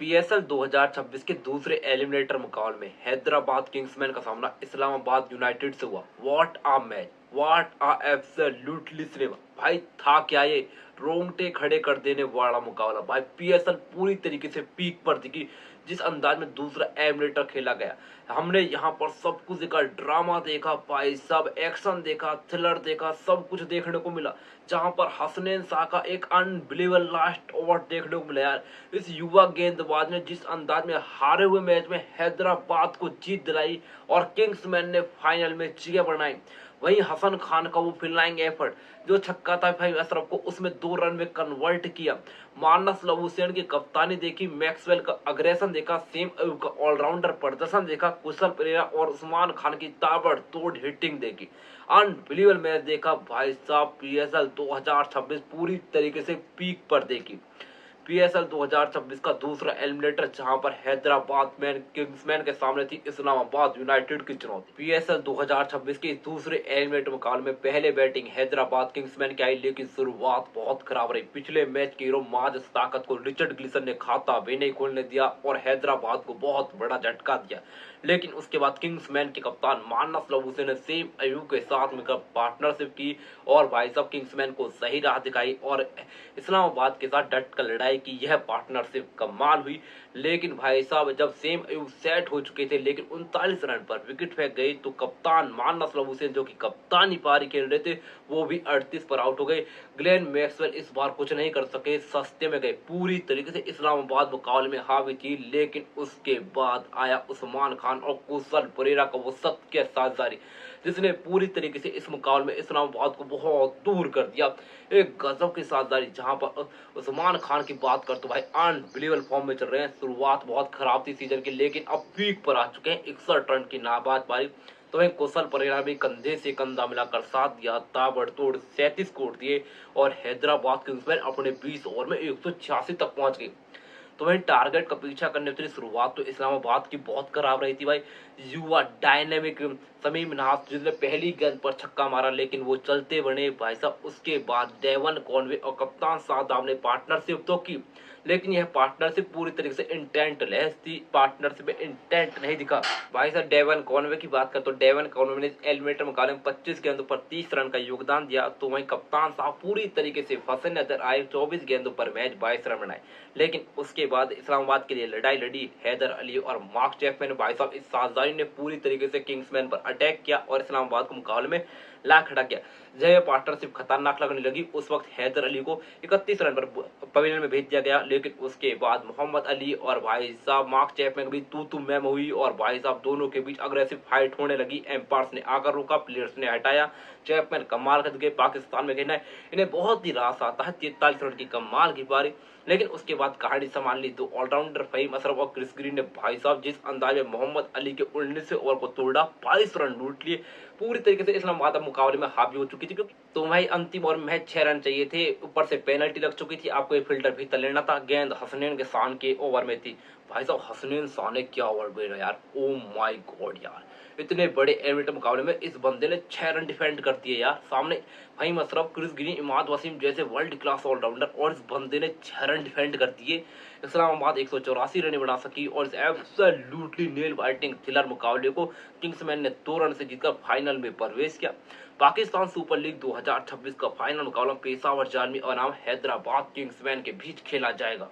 PSL 2026 के दूसरे eliminator मुकाबले में हैदराबाद किंग्समैन का सामना इस्लामाबाद यूनाइटेड से हुआ। What a match, what a absolutely cinema. भाई था क्या ये, रोंगटे खड़े कर देने वाला मुकाबला। भाई पीएसएल पूरी तरीके से पीक पर दिखी। जिस अंदाज में दूसरा एलिमिनेटर खेला गया, हमने यहाँ पर सब कुछ देखा, ड्रामा देखा भाई, सब एक्शन देखा, थ्रिलर देखा, सब कुछ देखने को मिला। जहां पर हसनैन शाह का एक अनबिलीवेबल लास्ट ओवर देखने को मिला यार। इस युवा गेंदबाज ने जिस अंदाज में हारे हुए मैच में हैदराबाद को जीत दिलाई और किंग्समैन ने फाइनल में जगह बनाई। वहीं हसन खान का वो फ्लाइंग एफर्ट, जो छक्का था भाई अशरफ को उसमें 2 रन में कन्वर्ट किया। मानस लबूशेन की कप्तानी देखी, मैक्सवेल का अग्रेशन देखा, सेम अयूब का ऑलराउंडर प्रदर्शन देखा, कुशल परेरा और उस्मान खान की ताबड़तोड़ हिटिंग देखी। अनबिलीवेबल मैच देखा भाई साहब। पीएसएल 2026 पूरी तरीके से पीक पर देखी। पीएसएल 2026 का दूसरा एलिमिनेटर जहां पर हैदराबाद किंग्समैन के सामने थी इस्लामाबाद यूनाइटेड की चुनौती। पीएसएल 2026 के दूसरे एलिमिनेटर मुकाबले में पहले बैटिंग हैदराबाद किंग्समैन की आई, लेकिन शुरुआत बहुत खराब रही। पिछले मैच के हीरो माज ताकत को रिचर्ड ग्लिसन ने खाता भी नहीं खोलने दिया और हैदराबाद को बहुत बड़ा झटका दिया। लेकिन उसके बाद किंग्समैन के कप्तान मानस लबूशेन ने सेम अयूब के साथ मिलकर पार्टनरशिप की और भाई साहब किंग्समैन को सही राह दिखाई और इस्लामाबाद के साथ डट कर लड़ाई की। यह पार्टनरशिप कमाल हुई। लेकिन भाई साहब जब सेम अयूब सेट हो चुके थे, लेकिन 39 रन पर विकेट फेंक गई, तो कप्तान मानस लबूशेन जो कि कप्तानी पारी खेल रहे थे, वो भी 38 पर आउट हो गए। ग्लेन मैक्सवेल इस बार कुछ नहीं कर सके, सस्ते में गए। पूरी तरीके से इस्लामाबाद मुकाबले में हावी थी, लेकिन उसके बाद आया उस्मान खान और कुशल परेरा का वो सत्य साझेदारी, जिसने पूरी तरीके से इस मुकाबले में इस्लामाबाद को बहुत दूर कर दिया। एक गजब की साझेदारी। जहां पर उस्मान खान की बात कर तो भाई अनबिलीवेबल फॉर्म में चल रहे हैं। शुरुआत बहुत खराब थी सीजन की, लेकिन अब पीक पर आ चुके हैं। 61 रन की नाबाद पारी। तो वहीं कुशल परेरा भी कंधे से कंधा मिलाकर साथ दिया, ताबड़तोड़ 37 स्कोर दिए और हैदराबाद किंग्समैन अपने 20 ओवर में 186 तक पहुंच गई। तो वहीं टारगेट का पीछा करने उतरी। शुरुआत तो इस्लामाबाद की बहुत खराब रही थी भाई। युवा डायनेमिक समीम मिन्हास जिसने पहली गेंद पर छक्का मारा, लेकिन वो चलते बने भाई साहब। उसके बाद डेवन कॉनवे और कप्तान शादाब ने पार्टनरशिप तो की, लेकिन यह पार्टनरशिप पूरी तरीके से इंटेंट लेस थी। पार्टनरशिप में इंटेंट नहीं दिखा। भाई साहब डेवन कॉनवे की बात कर तो डेवन कॉनवे ने एलिमिनेटर मुकाबले में 25 गेंदों पर 30 रन का योगदान दिया। तो वहीं कप्तान साहब पूरी तरीके से फंसे नजर आए। 24 गेंदों पर मैच 22 रन बनाए, लेकिन उसके बाद इस्लामाबाद के लिए लड़ाई लड़ी हैदर अली और मार्क चैपमैन। भाई साहब इस साझेदारी ने पूरी तरीके से किंग्समैन पर अटैक किया और इस्लामाबाद को मुकाबले में ला खड़ा किया। जब यह पार्टनरशिप खतरनाक लगने लगी, उस वक्त हैदर अली को 31 रन पर पवेलियन में भेज दिया गया। लेकिन उसके बाद मोहम्मद अली और भाई साहब मार्क चैपमैन की तू मैम हुई और भाई साहब दोनों के बीच अग्रेसिव फाइट होने लगी। एम्पायर्स ने आकर रोका, प्लेयर्स ने हटाया। चैपमैन कमाल कर गए। पाकिस्तान में कहना है इन्हें बहुत ही रास आता है। 43 रन की कमाल की पारी, लेकिन उसके बाद कहानी संभाल ली। 2 ऑलराउंडर फहीम अशरफ और क्रिस ग्रीन ने भाई साहब जिस अंदाज में मोहम्मद अली के 19वें ओवर को तोड़ा, 22 रन लूट लिए। पूरी तरीके से इस्लामाबाद मुकाबले में हावी हो चुकी थी, क्योंकि तो भाई अंतिम ओवर में 6 रन चाहिए थे। ऊपर से पेनल्टी लग चुकी थी, आपको एक फिल्टर भीतर लेना था। गेंद हसनैन के शान के ओवर में थी। भाई साहब हसनैन शाह ने क्या ओवर भेजा यार, ओ माय गॉड यार। इतने बड़े एलिमिनेटर मुकाबले में इस बंदे ने 6 रन डिफेंड कर दिए यार। सामने फहीम अशरफ, क्रिस ग्रीन, इमाद वसीम जैसे वर्ल्ड क्लास ऑलराउंडर, और इस बंदे ने 6 रन डिफेंड कर दिए। इस्लामाबाद 184 रन बना सकी और इस एब्सोल्युटली नेल बाइटिंग थ्रिलर मुकाबले को किंग्समैन ने 2 रन से जीतकर फाइनल में प्रवेश किया। पाकिस्तान सुपर लीग 2026 का फाइनल मुकाबला पेशावर जालमी और हैदराबाद किंग्समैन के बीच खेला जाएगा।